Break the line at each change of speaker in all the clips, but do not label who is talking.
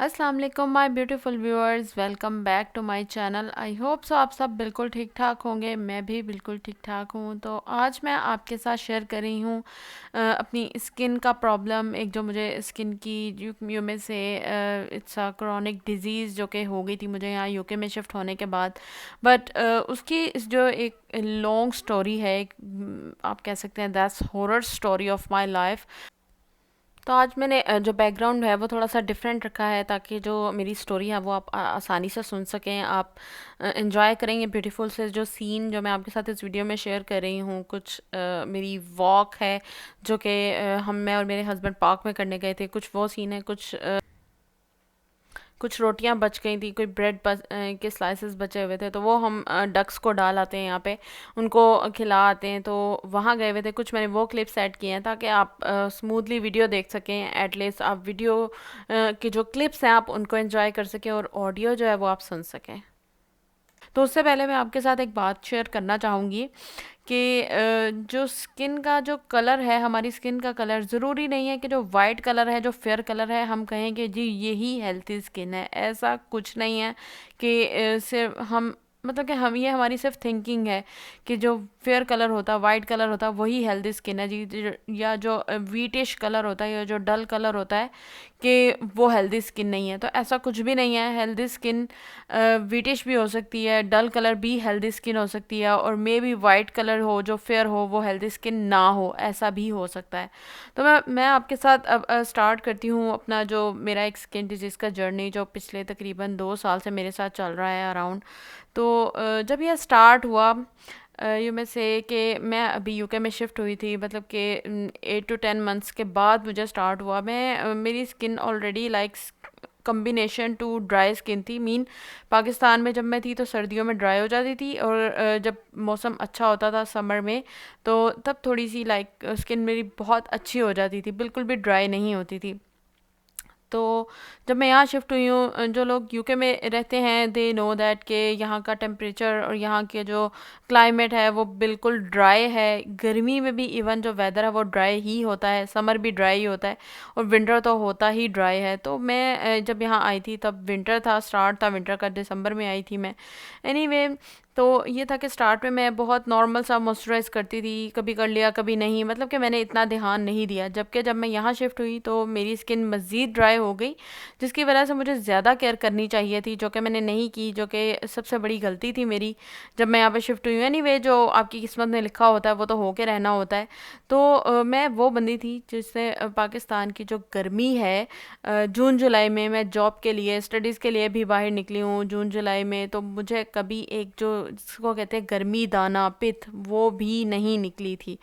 अस्सलाम वालेकुम my beautiful viewers, welcome back to my channel. I hope so आप सब बिल्कुल ठीक ठाक होंगे। मैं भी बिल्कुल ठीक ठाक हूँ। तो आज मैं आपके साथ शेयर कर रही हूँ अपनी स्किन का प्रॉब्लम। एक जो मुझे स्किन की यू में से इट्स अ क्रॉनिक डिजीज़ जो कि हो गई थी मुझे यहाँ यूके में शिफ्ट होने के बाद। बट उसकी जो एक लॉन्ग स्टोरी है, एक आप कह सकते हैं that's horror story of my life. तो आज मैंने जो बैकग्राउंड है वो थोड़ा सा डिफरेंट रखा है ताकि जो मेरी स्टोरी है वो आप आसानी से सुन सकें। आप एंजॉय करेंगे ब्यूटीफुल से जो सीन जो मैं आपके साथ इस वीडियो में शेयर कर रही हूँ। कुछ मेरी वॉक है जो कि मैं और मेरे हस्बैंड पार्क में करने गए थे, कुछ वो सीन है। कुछ रोटियां बच गई थी, कोई के स्लाइसेस बचे हुए थे, तो वो हम डक्स को डाल आते हैं यहाँ पे, उनको खिला आते हैं। तो वहाँ गए हुए थे, कुछ मैंने वो क्लिप्स ऐड किए हैं ताकि आप स्मूथली वीडियो देख सकें। एटलीस्ट आप वीडियो की जो क्लिप्स हैं आप उनको एंजॉय कर सकें और ऑडियो जो है वो आप सुन सकें। तो उससे पहले मैं आपके साथ एक बात शेयर करना चाहूँगी कि जो स्किन का जो कलर है, हमारी स्किन का कलर ज़रूरी नहीं है कि जो वाइट कलर है, जो फेयर कलर है, हम कहें कि जी यही हेल्थी स्किन है। ऐसा कुछ नहीं है कि सिर्फ हम मतलब कि हम ये हमारी सिर्फ थिंकिंग है कि जो फेयर कलर होता है, वाइट कलर होता है, वही हेल्दी स्किन है जी। या जो वीटिश कलर होता है या जो डल कलर होता है कि वो हेल्दी स्किन नहीं है। तो ऐसा कुछ भी नहीं है। हेल्दी स्किन वीटिश भी हो सकती है, डल कलर भी हेल्दी स्किन हो सकती है, और मे बी वाइट कलर हो जो फेयर हो वो हेल्दी स्किन ना हो, ऐसा भी हो सकता है। तो मैं आपके साथ अब स्टार्ट करती हूँ अपना जो मेरा एक स्किन डिजीज़ का जर्नी जो पिछले तकरीबन 2 साल से मेरे साथ चल रहा है अराउंड। तो जब यह स्टार्ट हुआ यू में से कि मैं अभी यूके में शिफ्ट हुई थी, मतलब कि 8 to 10 मंथ्स के बाद मुझे स्टार्ट हुआ। मेरी skin already like combination to dry skin थी। पाकिस्तान में जब मैं थी तो सर्दियों में ड्राई हो जाती थी, और जब मौसम अच्छा होता था समर में तो तब थोड़ी सी लाइक स्किन मेरी बहुत अच्छी हो जाती थी, बिल्कुल भी ड्राई नहीं होती थी। तो जब मैं यहाँ शिफ्ट हुई हूँ, जो लोग यूके में रहते हैं दे नो दैट कि यहाँ का टेम्परेचर और यहाँ के जो क्लाइमेट है वो बिल्कुल ड्राई है। गर्मी में भी इवन जो वेदर है वो ड्राई ही होता है, समर भी ड्राई ही होता है, और विंटर तो होता ही ड्राई है। तो मैं जब यहाँ आई थी तब विंटर था, स्टार्ट था विंटर का, दिसंबर में आई थी मैं। एनीवे तो ये था कि स्टार्ट में मैं बहुत नॉर्मल सा मॉइस्चराइज करती थी, कभी कर लिया कभी नहीं, मतलब कि मैंने इतना ध्यान नहीं दिया। जबकि जब मैं यहाँ शिफ्ट हुई तो मेरी स्किन मज़ीद ड्राई हो गई, जिसकी वजह से मुझे ज़्यादा केयर करनी चाहिए थी, जो कि मैंने नहीं की, जो कि सबसे बड़ी गलती थी मेरी जब मैं यहाँ पे शिफ्ट हुई हूँ। एनीवे जो आपकी किस्मत में लिखा होता है वो तो होके रहना होता है। तो मैं वो बंदी थी जिसने पाकिस्तान की जो गर्मी है, जून जुलाई में मैं जॉब के लिए स्टडीज़ के लिए भी बाहर निकली हूँ जून जुलाई में, तो मुझे कभी एक जो जिसको कहते हैं गर्मी दाना पित्त वो भी नहीं निकली थी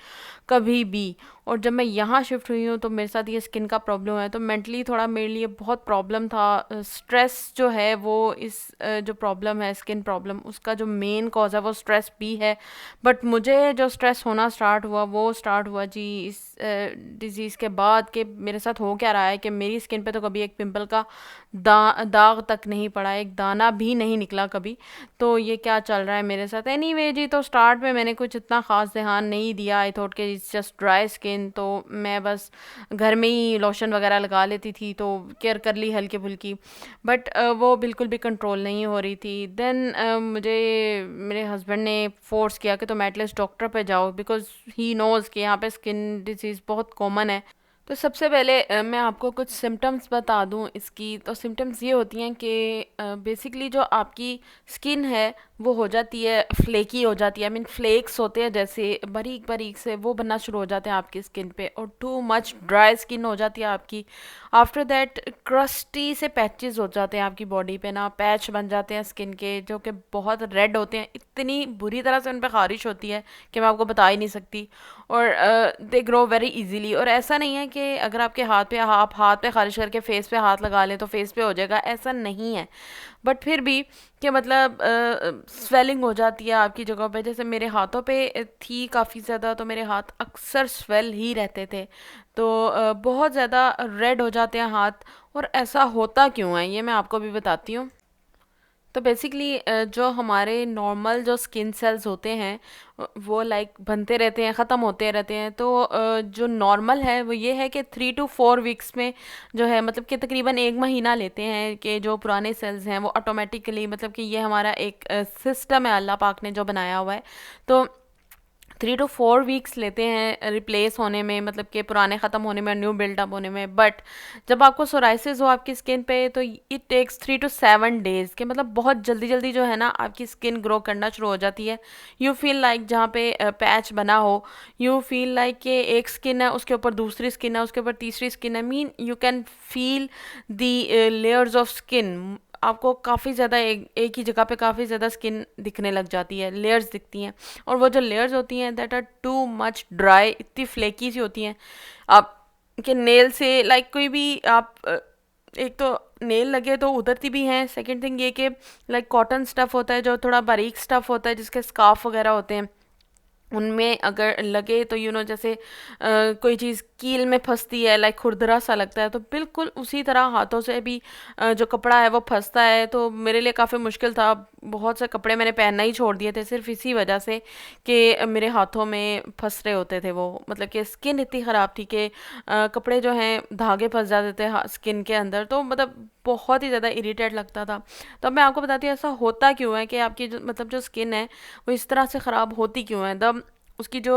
कभी भी। और जब मैं यहाँ शिफ्ट हुई हूँ तो मेरे साथ ये स्किन का प्रॉब्लम है, तो मेंटली थोड़ा मेरे लिए बहुत प्रॉब्लम था। स्ट्रेस जो है वो जो प्रॉब्लम है स्किन प्रॉब्लम, उसका जो मेन कॉज है वो स्ट्रेस भी है। बट मुझे जो स्ट्रेस होना स्टार्ट हुआ वो स्टार्ट हुआ जी इस डिज़ीज़ के बाद। कि मेरे साथ हो क्या रहा है कि मेरी स्किन पे तो कभी एक पिंपल का दाग तक नहीं पड़ा, एक दाना भी नहीं निकला कभी। तो ये क्या चल रहा है मेरे साथ। एनीवे जी, तो स्टार्ट में मैंने कुछ इतना ख़ास ध्यान नहीं दिया। आई थॉट कि इट्स जस्ट ड्राई स्किन, तो मैं बस घर में ही लोशन वगैरह लगा लेती थी, तो केयर कर ली हल्की फुल्की। बट वो बिल्कुल भी कंट्रोल नहीं हो रही थी। देन मुझे मेरे हस्बैंड ने फोर्स किया कि तुम एटलीस्ट डॉक्टर पे जाओ, बिकॉज ही नोज़ कि यहाँ पे स्किन डिजीज़ बहुत कॉमन है। तो सबसे पहले मैं आपको कुछ सिम्टम्स बता दूं इसकी। तो सिम्टम्स ये होती हैं कि बेसिकली जो आपकी स्किन है वो हो जाती है फ्लेकी हो जाती है। आई मीन फ्लेक्स होते हैं जैसे बारीक बारीक से, वो बनना शुरू हो जाते हैं आपकी स्किन पे, और टू मच ड्राई स्किन हो जाती है आपकी। आफ्टर दैट क्रस्टी से पैचेस हो जाते हैं आपकी बॉडी पे ना, पैच बन जाते हैं स्किन के जो कि बहुत रेड होते हैं, इतनी बुरी तरह से उन पर खारिश होती है कि मैं आपको बता ही नहीं सकती। और दे ग्रो वेरी इजीली। और ऐसा नहीं है कि अगर आपके हाथ पे आप हाथ पे खारिश करके फेस पे हाथ लगा लें तो फेस पे हो जाएगा, ऐसा नहीं है। बट फिर भी कि मतलब स्वेलिंग हो जाती है आपकी जगह पे, जैसे मेरे हाथों पे थी काफ़ी ज़्यादा, तो मेरे हाथ अक्सर स्वेल ही रहते थे। तो बहुत ज़्यादा रेड हो जाते हैं हाथ। और ऐसा होता क्यों है ये मैं आपको भी बताती हूँ। तो बेसिकली जो हमारे नॉर्मल जो स्किन सेल्स होते हैं वो लाइक बनते रहते हैं, ख़त्म होते रहते हैं। तो जो नॉर्मल है वो ये है कि 3 to 4 वीक्स में जो है, मतलब कि तकरीबन 1 महीना लेते हैं कि जो पुराने सेल्स हैं वो ऑटोमेटिकली, मतलब कि ये हमारा एक सिस्टम है अल्लाह पाक ने जो बनाया हुआ है। तो 3 to 4 वीक्स लेते हैं रिप्लेस होने में, मतलब कि पुराने ख़त्म होने में, न्यू बिल्डअप होने में। बट जब आपको सोराइसिस हो आपकी स्किन पे तो इट टेक्स 3 to 7 डेज के, मतलब बहुत जल्दी जल्दी जो है ना आपकी स्किन ग्रो करना शुरू हो जाती है। यू फील लाइक जहाँ पे पैच बना हो, यू फील लाइक कि एक स्किन है उसके ऊपर दूसरी स्किन है उसके ऊपर तीसरी स्किन है, mean you can feel the layers of skin. आपको काफ़ी ज़्यादा एक ही जगह पे काफ़ी ज़्यादा स्किन दिखने लग जाती है, लेयर्स दिखती हैं। और वो जो लेयर्स होती हैं that are too much dry, इतनी फ्लेकी सी होती हैं आप के नेल से, लाइक कोई भी आप एक तो नेल लगे तो उतरती भी हैं। सेकंड थिंग ये कि लाइक कॉटन स्टफ़ होता है जो थोड़ा बारीक स्टफ़ होता है, जिसके स्कार्फ वगैरह होते हैं, उनमें अगर लगे तो जैसे कोई चीज़ कील में फंसती है, लाइक खुरदरा सा लगता है, तो बिल्कुल उसी तरह हाथों से भी जो कपड़ा है वो फंसता है। तो मेरे लिए काफ़ी मुश्किल था, बहुत से कपड़े मैंने पहनना ही छोड़ दिए थे सिर्फ इसी वजह से कि मेरे हाथों में फंस रहे होते थे वो, मतलब कि स्किन इतनी ख़राब थी कि कपड़े जो हैं धागे फंस जाते थे स्किन के अंदर, तो मतलब बहुत ही ज़्यादा इरिटेट लगता था। तो अब मैं आपको बताती हूँ ऐसा होता क्यों है कि आपकी मतलब जो स्किन है वो इस तरह से ख़राब होती क्यों है। द उसकी जो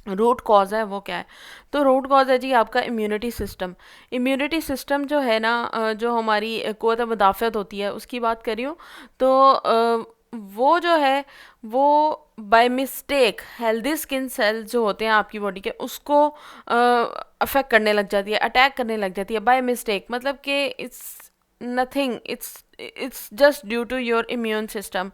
रूट कॉज है वो क्या है? तो रूट कॉज है जी आपका इम्यूनिटी सिस्टम। इम्यूनिटी सिस्टम जो है ना, जो हमारी क़ुव्वत मुदाफ़अत होती है उसकी बात कर रही हूँ। तो वो जो है वो by mistake healthy skin cells जो होते हैं आपकी बॉडी के, उसको अफेक्ट करने लग जाती है, अटैक करने लग जाती है बाय मिस्टेक। मतलब कि it's nothing, it's just due to your immune system.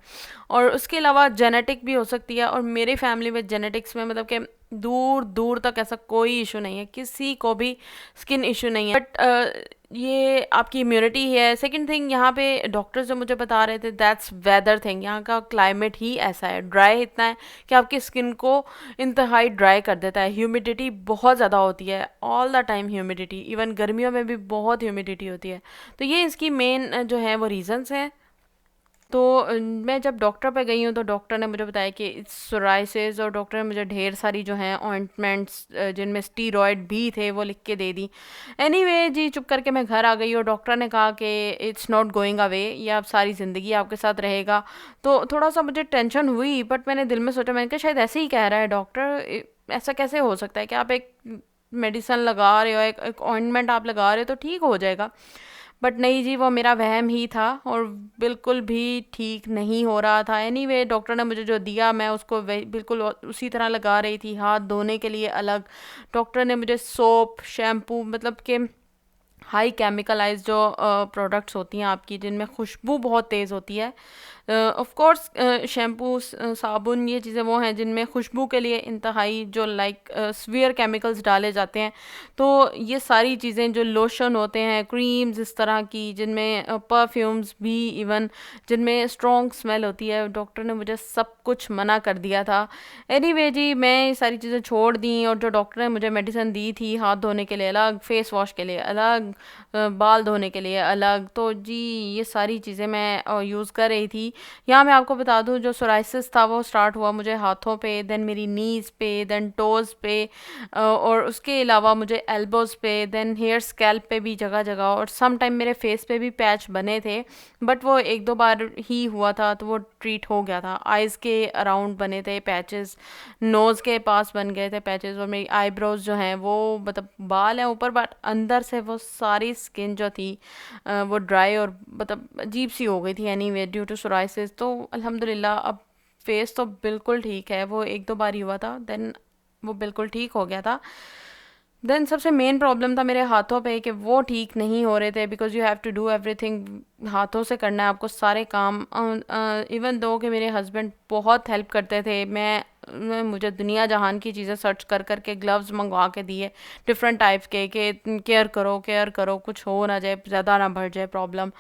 और उसके अलावा जेनेटिक भी हो सकती है, और मेरी फैमिली में जेनेटिक्स में मतलब कि दूर दूर तक ऐसा कोई इशू नहीं है, किसी को भी स्किन इशू नहीं है। बट ये आपकी इम्यूनिटी है। सेकंड थिंग, यहाँ पे डॉक्टर्स जो मुझे बता रहे थे दैट्स वेदर थिंग। यहाँ का क्लाइमेट ही ऐसा है, ड्राई इतना है कि आपकी स्किन को इंतहाई ड्राई कर देता है। ह्यूमिडिटी बहुत ज़्यादा होती है, all the time humidity, even गर्मियों में भी बहुत ह्यूमिडिटी होती है। तो ये इसकी मेन जो है वो रीजंस हैं। तो मैं जब डॉक्टर पे गई हूँ तो डॉक्टर ने मुझे बताया कि इट्स सोराइसिस, और डॉक्टर ने मुझे ढेर सारी जो हैं ऑइंटमेंट्स जिनमें स्टीरॉयड भी थे वो लिख के दे दी। एनीवे जी, चुप करके मैं घर आ गई और डॉक्टर ने कहा कि इट्स नॉट गोइंग अवे, ये अब सारी ज़िंदगी आपके साथ रहेगा। तो थोड़ा सा मुझे टेंशन हुई, बट मैंने दिल में सोचा, मैंने कहा शायद ऐसे ही कह रहा है डॉक्टर, ऐसा कैसे हो सकता है कि आप एक मेडिसन लगा रहे हो, एक ऑइंटमेंट आप लगा रहे हो तो ठीक हो जाएगा। बट नहीं जी, वो मेरा वहम ही था और बिल्कुल भी ठीक नहीं हो रहा था। एनीवे डॉक्टर ने मुझे जो दिया मैं उसको बिल्कुल उसी तरह लगा रही थी। हाथ धोने के लिए अलग डॉक्टर ने मुझे सोप, शैम्पू, मतलब कि हाई केमिकलाइज जो प्रोडक्ट्स होती हैं आपकी, जिनमें खुशबू बहुत तेज़ होती है। ऑफ कोर्स शैम्पू, साबुन, ये चीज़ें वो हैं जिनमें खुशबू के लिए इंतहाई जो लाइक स्वीयर केमिकल्स डाले जाते हैं। तो ये सारी चीज़ें, जो लोशन होते हैं, क्रीम्स इस तरह की, जिनमें परफ्यूम्स भी इवन, जिनमें स्ट्रॉन्ग स्मेल होती है, डॉक्टर ने मुझे सब कुछ मना कर दिया था। एनीवे जी, मैं ये सारी चीज़ें छोड़ दी, और जो डॉक्टर ने मुझे मेडिसिन दी थी, हाथ धोने के लिए अलग, फेस वॉश के लिए अलग, बाल धोने के लिए अलग, तो जी ये सारी चीज़ें मैं यूज़ कर रही थी। यहाँ मैं आपको बता दूँ, जो सोराइसिस था वो स्टार्ट हुआ मुझे हाथों पे, देन मेरी नीज़ पे, देन टोज़ पे, और उसके अलावा मुझे एल्बोज़ पे, देन हेयर स्कैल्प पे भी जगह जगह, और सम टाइम मेरे फेस पे भी पैच बने थे। बट वो एक दो बार ही हुआ था तो वो ट्रीट हो गया था। आइज़ के अराउंड बने थे पैचेस, नोज़ के पास बन गए थे पैचेस, और मेरी आईब्रोज जो हैं वो, मतलब बाल हैं ऊपर बट अंदर से वो सारी स्किन जो थी वो ड्राई और मतलब अजीब सी हो गई थी एनीवे ड्यू टू सोराइसिस। तो अल्हम्दुलिल्लाह अब फेस तो बिल्कुल ठीक है। वो एक दो बार ही हुआ था, देन वो बिल्कुल ठीक हो गया था। देन सबसे मेन प्रॉब्लम था मेरे हाथों पे कि वो ठीक नहीं हो रहे थे, because you have to do everything, हाथों से करना है आपको सारे काम। इवन दो कि मेरे हस्बैंड बहुत हेल्प करते थे, मुझे दुनिया जहान की चीज़ें सर्च कर कर के ग्लव्स मंगवा के दिए डिफरेंट टाइप के, कि केयर करो कुछ हो ना जाए, ज़्यादा ना बढ़ जाए प्रॉब्लम।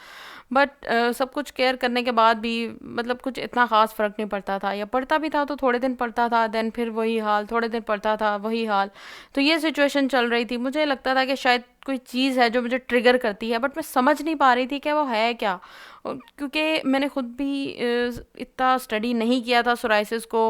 बट सब कुछ केयर करने के बाद भी मतलब कुछ इतना ख़ास फ़र्क नहीं पड़ता था, या पड़ता भी था तो थोड़े दिन पड़ता था, देन फिर वही हाल, थोड़े दिन पड़ता था वही हाल। तो ये सिचुएशन चल रही थी। मुझे लगता था कि शायद कोई चीज़ है जो मुझे ट्रिगर करती है, बट मैं समझ नहीं पा रही थी कि वो है क्या। क्योंकि मैंने खुद भी इतना स्टडी नहीं किया था सोराइसिस को।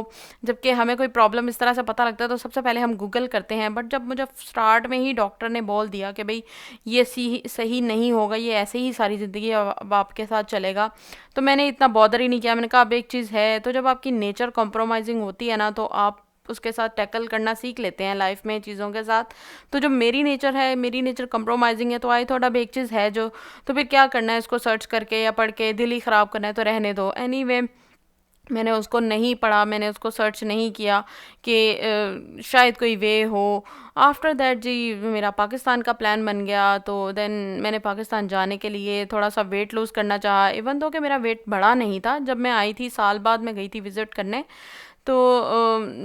जबकि हमें कोई प्रॉब्लम इस तरह से पता लगता है तो सबसे पहले हम गूगल करते हैं, बट जब मुझे स्टार्ट में ही डॉक्टर ने बोल दिया कि भाई ये सही नहीं होगा, ये ऐसे ही सारी ज़िंदगी अब आपके साथ चलेगा, तो मैंने इतना बॉदर ही नहीं किया। मैंने कहा अब एक चीज़ है, तो जब आपकी नेचर कॉम्प्रोमाइजिंग होती है ना, तो आप उसके साथ टैकल करना सीख लेते हैं लाइफ में चीज़ों के साथ। तो जो मेरी नेचर है, मेरी नेचर कंप्रोमाइजिंग है, तो आई थॉट अब एक चीज़ है जो, तो फिर क्या करना है, इसको सर्च करके या पढ़ के दिल ही ख़राब करना है तो रहने दो। एनीवे मैंने उसको नहीं पढ़ा, मैंने उसको सर्च नहीं किया कि शायद कोई वे हो। आफ्टर दैट जी मेरा पाकिस्तान का प्लान बन गया, तो देन मैंने पाकिस्तान जाने के लिए थोड़ा सा वेट लूज़ करना चाहा, इवन दो कि मेरा वेट बढ़ा नहीं था। जब मैं आई थी साल बाद मैं गई थी विज़िट करने, तो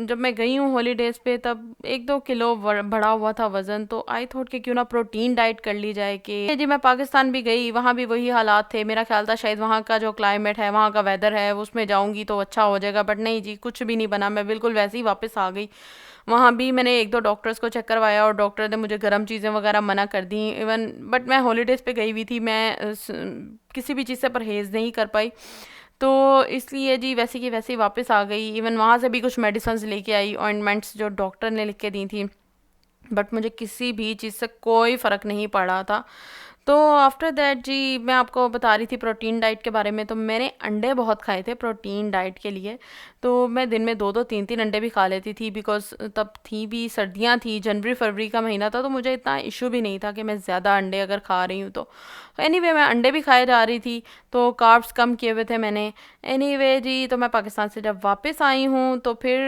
जब मैं गई हूँ हॉलीडेज़ पे तब 1-2 किलो बढ़ा हुआ था वज़न। तो आई थॉट कि क्यों ना प्रोटीन डाइट कर ली जाए। कि जी मैं पाकिस्तान भी गई, वहाँ भी वही हालात थे। मेरा ख्याल था शायद वहाँ का जो क्लाइमेट है, वहाँ का वेदर है, उसमें जाऊँगी तो अच्छा हो जाएगा, बट नहीं जी, कुछ भी नहीं बना। मैं बिल्कुल वैसे ही वापस आ गई। वहाँ भी मैंने 1-2 डॉक्टर्स को चेक करवाया और डॉक्टर ने मुझे गर्म चीज़ें वगैरह मना कर दी। इवन बट मैं हॉलीडेज़ पे गई हुई थी, मैं किसी भी चीज़ से परहेज़ नहीं कर पाई। तो इसलिए जी वैसे की वैसे ही वापस आ गई। इवन वहाँ से भी कुछ मेडिसिन्स लेके आई, ऑइंटमेंट्स जो डॉक्टर ने लिख के दी थी, बट मुझे किसी भी चीज़ से कोई फ़र्क नहीं पड़ रहा था। तो आफ्टर दैट जी मैं आपको बता रही थी प्रोटीन डाइट के बारे में। तो मैंने अंडे बहुत खाए थे प्रोटीन डाइट के लिए। तो मैं दिन में 2-2 3-3 अंडे भी खा लेती थी, बिकॉज़ तब थी भी सर्दियाँ थी, जनवरी फरवरी का महीना था, तो मुझे इतना इशू भी नहीं था कि मैं ज़्यादा अंडे अगर खा रही हूँ तो। एनीवे मैं अंडे भी खाए जा रही थी, तो कार्ब्स कम किए हुए थे मैंने। एनीवे जी तो मैं पाकिस्तान से जब वापस आई हूँ तो फिर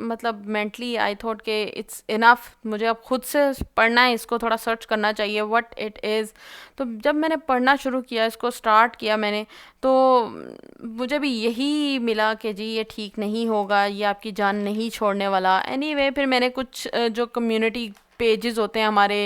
मतलब मेंटली आई थॉट कि इट्स इनफ, मुझे अब खुद से पढ़ना है, इसको थोड़ा सर्च करना चाहिए व्हाट इट इज़। तो जब मैंने पढ़ना शुरू किया, इसको स्टार्ट किया मैंने, तो मुझे भी यही मिला कि जी ये ठीक नहीं होगा, ये आपकी जान नहीं छोड़ने वाला। एनीवे फिर मैंने कुछ जो कम्युनिटी पेजेस होते हैं हमारे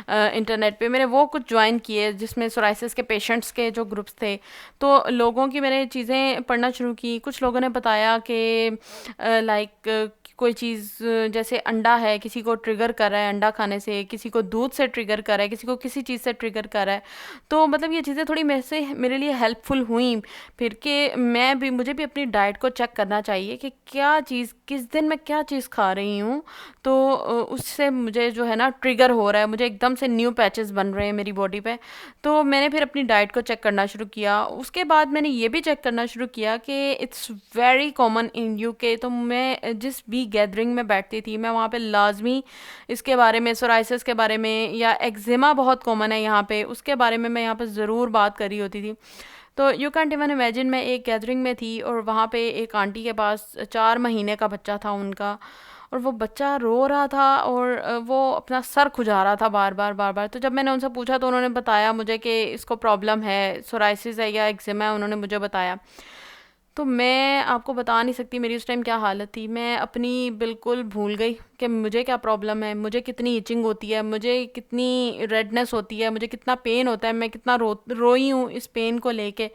इंटरनेट पे, मैंने वो कुछ ज्वाइन किए जिसमें सोराइसिस के पेशेंट्स के जो ग्रुप्स थे। तो लोगों की मैंने चीज़ें पढ़ना शुरू की। कुछ लोगों ने बताया कि लाइक कोई चीज़ जैसे अंडा है, किसी को ट्रिगर कर रहा है अंडा खाने से, किसी को दूध से ट्रिगर कर रहा है, किसी को किसी चीज़ से ट्रिगर कर रहा है। तो मतलब ये चीज़ें थोड़ी मेरे लिए हेल्पफुल हुई। फिर कि मुझे भी अपनी डाइट को चेक करना चाहिए कि क्या चीज़ किस दिन मैं क्या चीज़ खा रही हूँ। तो उससे मुझे जो है ना ट्रिगर हो रहा है, मुझे एकदम से न्यू पैचेस बन रहे हैं मेरी बॉडी पे। तो मैंने फिर अपनी डाइट को चेक करना शुरू किया। उसके बाद मैंने ये भी चेक करना शुरू किया कि it's very common in UK. तो मैं जिस भी गैदरिंग में बैठती थी, मैं वहाँ पे लाजमी इसके बारे में, सोराइसिस के बारे में, या एक्जिमा बहुत कॉमन है यहाँ पे, उसके बारे में मैं यहाँ पे ज़रूर बात कर रही होती थी। तो यू कैंट इवन इमेजिन, मैं एक गैदरिंग में थी और वहाँ पे एक आंटी के पास 4 महीने का बच्चा था उनका, और वो बच्चा रो रहा था और वो अपना सर खुजा रहा था बार बार बार बार। तो जब मैंने उनसे पूछा तो उन्होंने बताया मुझे कि इसको प्रॉब्लम है, सोराइसिस है या एक्जिमा है, उन्होंने मुझे बताया। तो मैं आपको बता नहीं सकती मेरी उस टाइम क्या हालत थी। मैं अपनी बिल्कुल भूल गई कि मुझे क्या प्रॉब्लम है, मुझे कितनी इचिंग होती है, मुझे कितनी रेडनेस होती है, मुझे कितना पेन होता है, मैं कितना रोई हूँ इस पेन को लेके।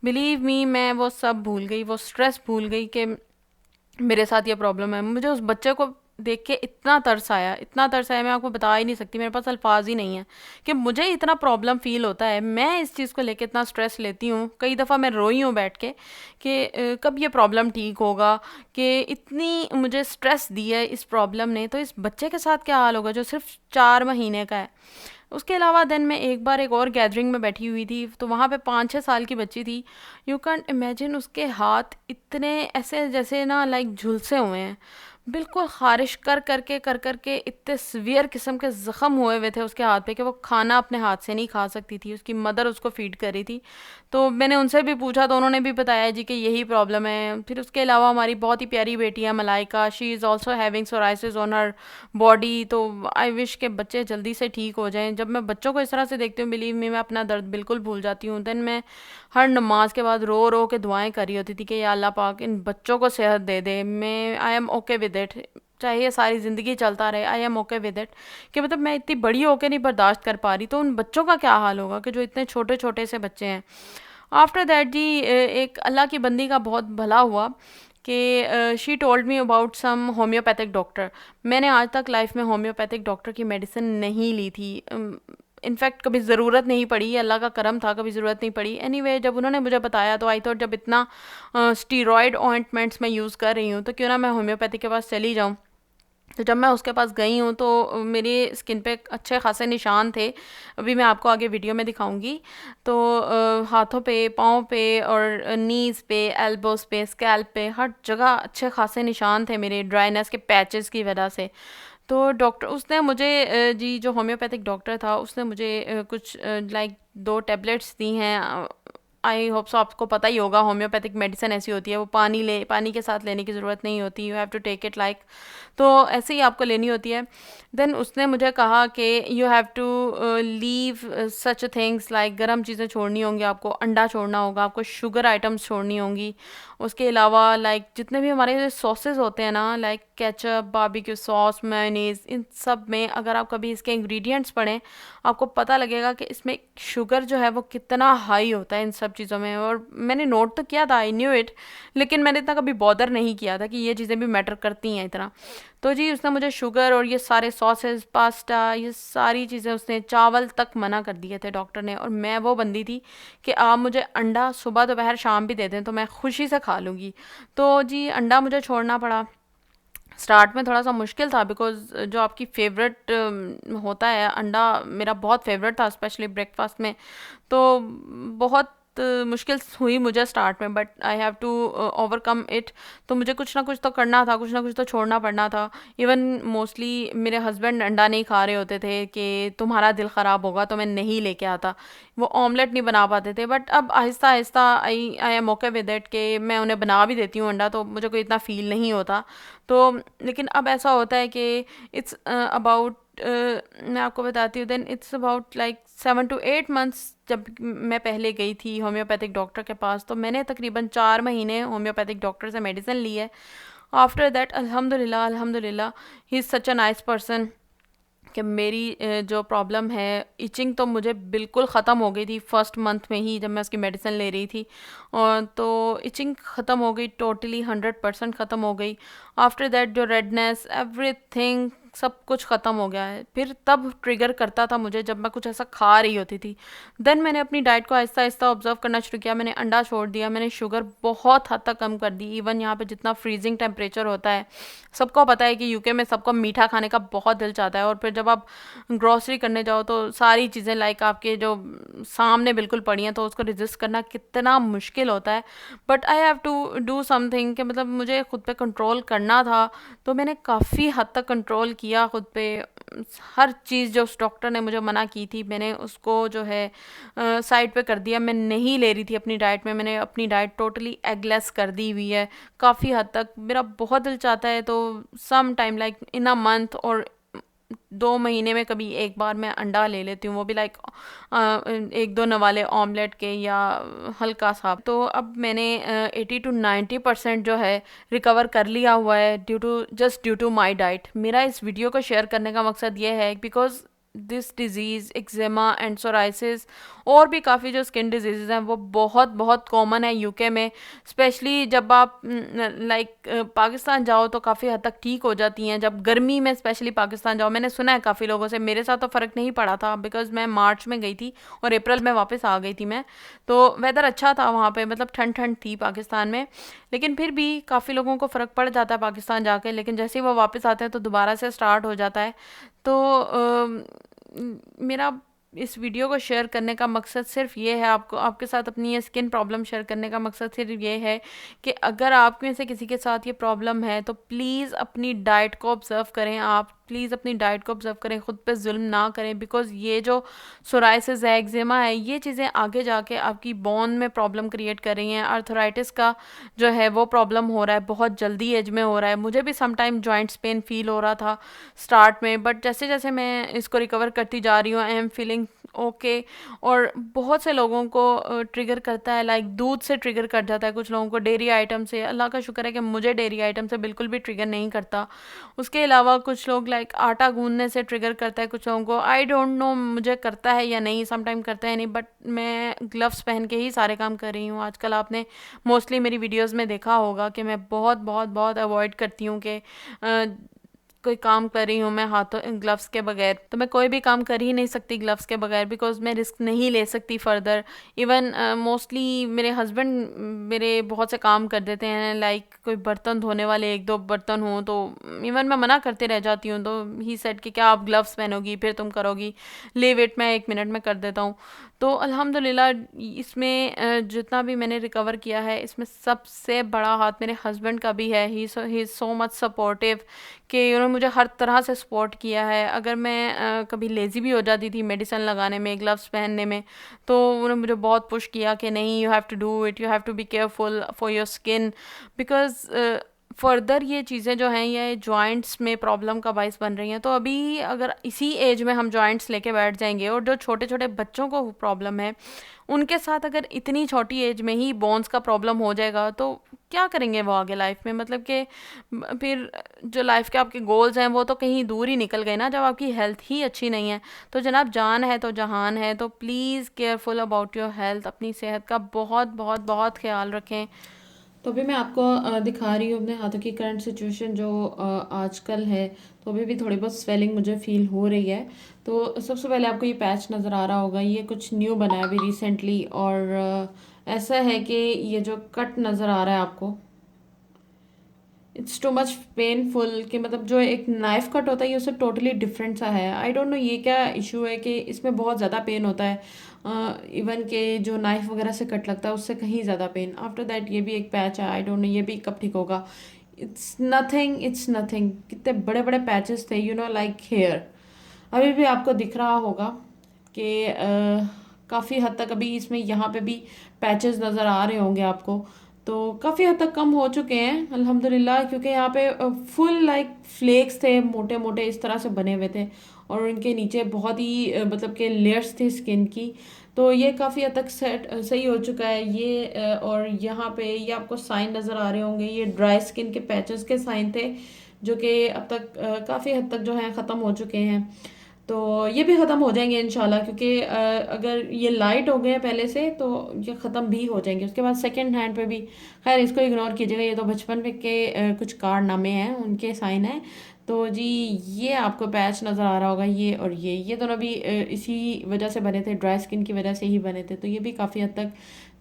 बिलीव मी, मैं वो सब भूल गई, वो स्ट्रेस भूल गई कि मेरे साथ ये प्रॉब्लम है। मुझे उस बच्चे को देख के इतना तरस आया, इतना तरस आया, मैं आपको बता ही नहीं सकती, मेरे पास अल्फाज ही नहीं है कि मुझे इतना प्रॉब्लम फील होता है। मैं इस चीज़ को लेके इतना स्ट्रेस लेती हूँ, कई दफ़ा मैं रोई हूँ बैठ के कि कब ये प्रॉब्लम ठीक होगा, कि इतनी मुझे स्ट्रेस दी है इस प्रॉब्लम ने, तो इस बच्चे के साथ क्या हाल होगा जो सिर्फ 4 महीने का है। उसके अलावा देन मैं एक बार एक और गैदरिंग में बैठी हुई थी, तो वहाँ पे 5-6 साल की बच्ची थी। यू कैन इमेजिन, उसके हाथ इतने ऐसे जैसे ना लाइक झुलसे हुए हैं, बिल्कुल ख़ारिश कर करके इतने सीवियर किस्म के ज़ख़म हुए थे उसके हाथ पे कि वो खाना अपने हाथ से नहीं खा सकती थी, उसकी मदर उसको फ़ीड कर रही थी। तो मैंने उनसे भी पूछा तो उन्होंने भी बताया जी कि यही प्रॉब्लम है। फिर उसके अलावा हमारी बहुत ही प्यारी बेटी है Malaika, she is also having psoriasis on her body. तो आई विश के बच्चे जल्दी से ठीक हो जाएं। जब मैं बच्चों को इस तरह से देखती हूँ, बिलीव मी, मैं अपना दर्द बिल्कुल भूल जाती हूँ। देन मैं हर नमाज के बाद रो रो के दुआएं कर रही होती थी कि या अल्लाह पाक इन बच्चों को सेहत दे दे। मैं I am okay with it, चाहे ये सारी ज़िंदगी चलता रहे, I am okay with it. कि मतलब मैं इतनी बड़ी होके नहीं बर्दाश्त कर पा रही, तो उन बच्चों का क्या हाल होगा कि जो इतने छोटे छोटे से बच्चे हैं। आफ्टर दैट जी एक अल्लाह की बंदी का बहुत भला हुआ कि she told me about some homeopathic doctor. मैंने आज तक लाइफ में होम्योपैथिक डॉक्टर की मेडिसिन नहीं ली थी। इनफैक्ट कभी ज़रूरत नहीं पड़ी, अल्लाह का करम था, कभी ज़रूरत नहीं पड़ी। एनीवे जब उन्होंने मुझे बताया तो आई थॉट जब इतना स्टीरॉयड ऑइंटमेंट्स मैं यूज़ कर रही हूँ तो क्यों ना मैं होम्योपैथी के पास चली जाऊँ। तो जब मैं उसके पास गई हूँ तो मेरी स्किन पे अच्छे खासे निशान थे, अभी मैं आपको आगे वीडियो में दिखाऊंगी। तो हाथों पे, पाँव पे और नीज़ पे, एल्बोस पे, स्कैल्प पे, हर जगह अच्छे खासे निशान थे मेरे ड्राइनेस के पैचेस की वजह से। तो डॉक्टर उसने मुझे जी जो होम्योपैथिक डॉक्टर था उसने मुझे कुछ लाइक 2 टैबलेट्स दी हैं। आई होप सो आपको पता ही होगा होम्योपैथिक मेडिसिन ऐसी होती है, वो पानी के साथ लेने की ज़रूरत नहीं होती, you have to take it like, तो ऐसे ही आपको लेनी होती है। देन उसने मुझे कहा कि you have to leave such things like गर्म चीज़ें छोड़नी होंगी, आपको अंडा छोड़ना होगा, आपको शुगर आइटम्स छोड़नी होंगी। उसके अलावा लाइक जितने भी हमारे सॉसेस होते हैं ना, like ketchup, barbecue sauce, mayonnaise, इन सब में अगर आप कभी इसके इंग्रेडिएंट्स पढ़ें आपको पता लगेगा कि इसमें शुगर जो है वो कितना हाई होता है इन सब चीज़ों में। और मैंने नोट तो किया था, आई न्यू इट, लेकिन मैंने इतना कभी बॉदर नहीं किया था कि ये चीज़ें भी मैटर करती हैं इतना। तो जी उसने मुझे शुगर और ये सारे सॉसेस, पास्ता, ये सारी चीज़ें, उसने चावल तक मना कर दिए थे डॉक्टर ने। और मैं वो बंदी थी कि आप मुझे अंडा सुबह दोपहर शाम भी दे दें तो मैं खुशी से खा लूँगी। तो जी अंडा मुझे छोड़ना पड़ा। स्टार्ट में थोड़ा सा मुश्किल था बिकॉज़ जो आपकी फेवरेट होता है, अंडा मेरा बहुत फेवरेट था स्पेशली ब्रेकफास्ट में। तो बहुत मुश्किल हुई मुझे स्टार्ट में, but I have to overcome it. तो मुझे कुछ ना कुछ तो करना था, कुछ ना कुछ तो छोड़ना पड़ना था। इवन मोस्टली मेरे हस्बैंड अंडा नहीं खा रहे होते थे कि तुम्हारा दिल ख़राब होगा तो मैं नहीं लेके आता, वो ऑमलेट नहीं बना पाते थे। बट अब Aahista Aahista I am okay with it कि मैं उन्हें बना भी देती हूँ अंडा, तो मुझे कोई इतना फ़ील नहीं होता। तो लेकिन अब ऐसा होता है कि इट्स अबाउट मैं आपको बताती हूँ, then it's about like 7 to 8 months जब मैं पहले गई थी होम्योपैथिक डॉक्टर के पास, तो मैंने तकरीबन 4 महीने होम्योपैथिक डॉक्टर से मेडिसिन ली है। आफ्टर दैट अल्हम्दुलिल्लाह अल्हम्दुलिल्लाह he is such a nice person कि मेरी जो प्रॉब्लम है इचिंग तो मुझे बिल्कुल ख़त्म हो गई थी फर्स्ट मंथ में ही जब मैं उसकी मेडिसिन ले रही थी। और तो इचिंग ख़त्म हो गई, टोटली 100% ख़त्म हो गई। आफ्टर दैट जो रेडनेस एवरीथिंग सब कुछ ख़त्म हो गया है। फिर तब ट्रिगर करता था मुझे जब मैं कुछ ऐसा खा रही होती थी। देन मैंने अपनी डाइट को आहिस्ता आहिस्ता ऑब्जर्व करना शुरू किया, मैंने अंडा छोड़ दिया, मैंने शुगर बहुत हद तक कम कर दी। इवन यहाँ पे जितना फ्रीजिंग टेम्परेचर होता है, सबको पता है कि यूके में सबको मीठा खाने का बहुत दिल चाहता है। और फिर जब आप ग्रॉसरी करने जाओ तो सारी चीज़ें लाइक आपके जो सामने बिल्कुल पड़ी हैं, तो उसको रेजिस्ट करना कितना मुश्किल होता है। But I have to do something कि मतलब मुझे खुद पे कंट्रोल करना था। तो मैंने काफ़ी हद तक कंट्रोल किया खुद पे। हर चीज़ जो उस डॉक्टर ने मुझे मना की थी मैंने उसको जो है साइड पे कर दिया। मैं नहीं ले रही थी अपनी डाइट में, मैंने अपनी डाइट टोटली एगलेस कर दी हुई है काफ़ी हद तक। मेरा बहुत दिल चाहता है तो some time like in a month और 2 महीने में कभी एक बार मैं अंडा ले लेती हूँ, वो भी लाइक 1-2 नवाले ऑमलेट के या हल्का सा। तो अब मैंने 80 to 90% जो है रिकवर कर लिया हुआ है ड्यू टू माई डाइट। मेरा इस वीडियो को शेयर करने का मकसद ये है because this disease eczema and psoriasis और भी काफ़ी जो स्किन डिजीज़ हैं वो बहुत बहुत कॉमन है यूके में। स्पेशली जब आप लाइक पाकिस्तान जाओ तो काफ़ी हद तक ठीक हो जाती हैं, जब गर्मी में स्पेशली पाकिस्तान जाओ। मैंने सुना है काफ़ी लोगों से, मेरे साथ तो फ़र्क नहीं पड़ा था बिकॉज़ मैं मार्च में गई थी और अप्रैल में वापस आ गई थी मैं। तो वेदर अच्छा था वहाँ पे, मतलब ठंड ठंड थी पाकिस्तान में। लेकिन फिर भी काफ़ी लोगों को फ़र्क पड़ जाता है पाकिस्तान जाके, लेकिन जैसे ही वो वापस आते हैं तो दोबारा से स्टार्ट हो जाता है। तो मेरा इस वीडियो को शेयर करने का मकसद सिर्फ ये है, आपको आपके साथ अपनी ये स्किन प्रॉब्लम शेयर करने का मकसद सिर्फ ये है कि अगर आप में से किसी के साथ ये प्रॉब्लम है तो प्लीज़ अपनी डाइट को ऑब्ज़र्व करें। आप प्लीज़ अपनी डाइट को ऑब्ज़र्व करें, ख़ुद पे जुल्म ना करें बिकॉज़ ये जो सोराइसिस है, एक्जिमा है, ये चीज़ें आगे जाके आपकी बोन में प्रॉब्लम क्रिएट कर रही हैं। आर्थराइटिस का जो है वो प्रॉब्लम हो रहा है, बहुत जल्दी एज में हो रहा है। मुझे भी some time joints pain feel हो रहा था स्टार्ट में, बट जैसे जैसे मैं इसको रिकवर करती जा रही हूँ आई एम फीलिंग ओके। और बहुत से लोगों को ट्रिगर करता है, लाइक दूध से ट्रिगर कर जाता है, कुछ लोगों को डेयरी आइटम से। अल्लाह का शुक्र है कि मुझे डेयरी आइटम से बिल्कुल भी ट्रिगर नहीं करता। उसके अलावा कुछ लोग लाइक आटा गूंदने से ट्रिगर करता है कुछ लोगों को। आई डोंट नो मुझे करता है या नहीं, समटाइम करता है नहीं, बट मैं ग्लव्स पहन के ही सारे काम कर रही हूँ आजकल। आपने मोस्टली मेरी वीडियोस में देखा होगा कि मैं बहुत बहुत बहुत अवॉइड करती हूँ कि कोई काम कर रही हूँ मैं हाथों ग्लव्स के बगैर। तो मैं कोई भी काम कर ही नहीं सकती ग्लव्स के बगैर, बिकॉज मैं रिस्क नहीं ले सकती फर्दर। इवन मोस्टली मेरे हस्बैंड मेरे बहुत से काम कर देते हैं, लाइक कोई बर्तन धोने वाले एक दो बर्तन हों तो इवन मैं मना करते रह जाती हूँ। तो ही सेड कि क्या आप ग्लव्स पहनोगी फिर तुम करोगी, ले वेट मैं 1 मिनट में कर देता हूँ। तो अल्हम्दुलिल्लाह इसमें जितना भी मैंने रिकवर किया है, इसमें सबसे बड़ा हाथ मेरे हस्बैंड का भी है। He is so much supportive कि उन्होंने मुझे हर तरह से सपोर्ट किया है। अगर मैं कभी लेज़ी भी हो जाती थी मेडिसिन लगाने में, ग्लव्स पहनने में, तो उन्होंने मुझे बहुत पुश किया कि नहीं, you have to do it, you have to be careful for your skin, because further ये चीज़ें जो हैं ये जॉइंट्स में प्रॉब्लम का बायस बन रही हैं। तो अभी अगर इसी एज में हम जॉइंट्स लेके बैठ जाएंगे, और जो छोटे छोटे बच्चों को प्रॉब्लम है उनके साथ अगर इतनी छोटी एज में ही बोन्स का प्रॉब्लम हो जाएगा, तो क्या करेंगे वो आगे लाइफ में? मतलब कि फिर जो लाइफ के आपके गोल्स हैं वो तो कहीं दूर ही निकल गए ना, जब आपकी हेल्थ ही अच्छी नहीं है। तो जनाब, जान है तो जहान है, तो please careful about your health. अपनी सेहत का बहुत बहुत बहुत ख्याल रखें। तो अभी मैं आपको दिखा रही हूँ अपने हाथों की करंट सिचुएशन जो आजकल है। तो अभी भी थोड़ी बहुत स्वेलिंग मुझे फील हो रही है। तो सबसे पहले आपको ये पैच नज़र आ रहा होगा, ये कुछ न्यू बना है अभी रिसेंटली। और ऐसा है कि ये जो कट नज़र आ रहा है आपको, इट्स टू मच पेनफुल, कि मतलब जो एक नाइफ कट होता है ये उससे टोटली डिफरेंट सा है। आई डोंट नो ये क्या इशू है कि इसमें बहुत ज़्यादा पेन होता है। इवन के जो नाइफ वगैरह से कट लगता है उससे कहीं ज़्यादा पेन। आफ्टर दैट ये भी एक पैच है, आई डोंट नो ये भी कब ठीक होगा। It's nothing, it's nothing. कितने बड़े बड़े पैचेस थे, यू नो, लाइक हेयर। अभी भी आपको दिख रहा होगा कि काफ़ी हद तक अभी इसमें यहाँ पे भी पैचेस नज़र आ रहे होंगे आपको। तो काफ़ी हद तक कम हो चुके हैं अल्हम्दुलिल्लाह, क्योंकि यहाँ पे फुल लाइक फ्लेक्स थे, मोटे मोटे इस तरह से बने हुए थे, और उनके नीचे बहुत ही मतलब के लेयर्स थे स्किन की। तो ये काफ़ी हद तक सेट सही हो चुका है ये। और यहाँ पे ये आपको साइन नज़र आ रहे होंगे, ये ड्राई स्किन के पैचेस के साइन थे, जो कि अब तक काफ़ी हद तक जो है ख़त्म हो चुके हैं। तो ये भी ख़त्म हो जाएंगे इंशाल्लाह, क्योंकि अगर ये लाइट हो गए हैं पहले से तो ये ख़त्म भी हो जाएंगे। उसके बाद सेकंड हैंड पे भी, खैर इसको इग्नोर कीजिएगा, ये तो बचपन में के कुछ कारनामे हैं, उनके साइन हैं। तो जी, ये आपको पैच नज़र आ रहा होगा, ये और ये दोनों भी इसी वजह से बने थे, ड्राई स्किन की वजह से ही बने थे। तो ये भी काफ़ी हद तक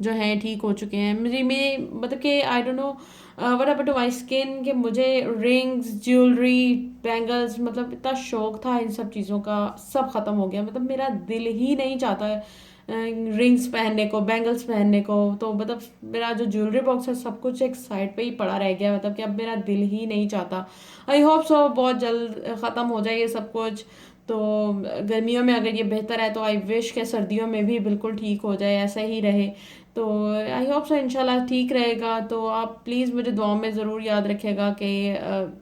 जो हैं ठीक हो चुके हैं। मेरे मतलब कि I don't know what happened to my skin, कि मुझे रिंग्स, ज्वेलरी, बैंगल्स, मतलब इतना शौक था इन सब चीज़ों का, सब ख़त्म हो गया। मतलब मेरा दिल ही नहीं चाहता रिंग्स पहनने को, बैंगल्स पहनने को। तो मतलब मेरा जो ज्वेलरी बॉक्स है सब कुछ एक साइड पे ही पड़ा रह गया, मतलब कि अब मेरा दिल ही नहीं चाहता। आई होप सो बहुत जल्द ख़त्म हो जाए ये सब कुछ। तो गर्मियों में अगर ये बेहतर है तो आई विश के सर्दियों में भी बिल्कुल ठीक हो जाए, ऐसा ही रहे। तो आई होप सो इंशाल्लाह ठीक रहेगा। तो आप प्लीज़ मुझे दुआ में ज़रूर याद रखिएगा कि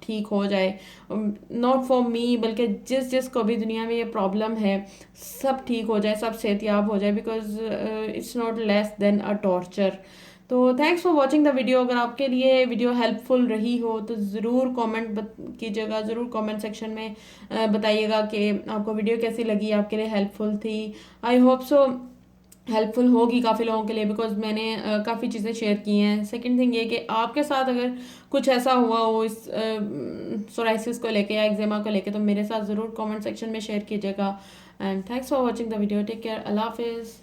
ठीक हो जाए। नॉट फॉर मी, बल्कि जिस जिस को भी दुनिया में ये प्रॉब्लम है, सब ठीक हो जाए, सब सेहतियाब हो जाए, because it's not less than a torture. तो thanks for watching the video. अगर आपके लिए वीडियो हेल्पफुल रही हो तो ज़रूर कमेंट कीजिएगा, ज़रूर कमेंट सेक्शन में बताइएगा कि आपको वीडियो कैसी लगी, आपके लिए हेल्पफुल थी। आई होप सो हेल्पफुल होगी काफ़ी लोगों के लिए, बिकॉज मैंने काफ़ी चीज़ें शेयर की हैं। सेकंड थिंग ये कि आपके साथ अगर कुछ ऐसा हुआ हो इस सोराइसिस को लेके या एक्जेमा को लेके, तो मेरे साथ ज़रूर कमेंट सेक्शन में शेयर कीजिएगा। And thanks for watching the video. Take care, अल्लाह हाफिज़।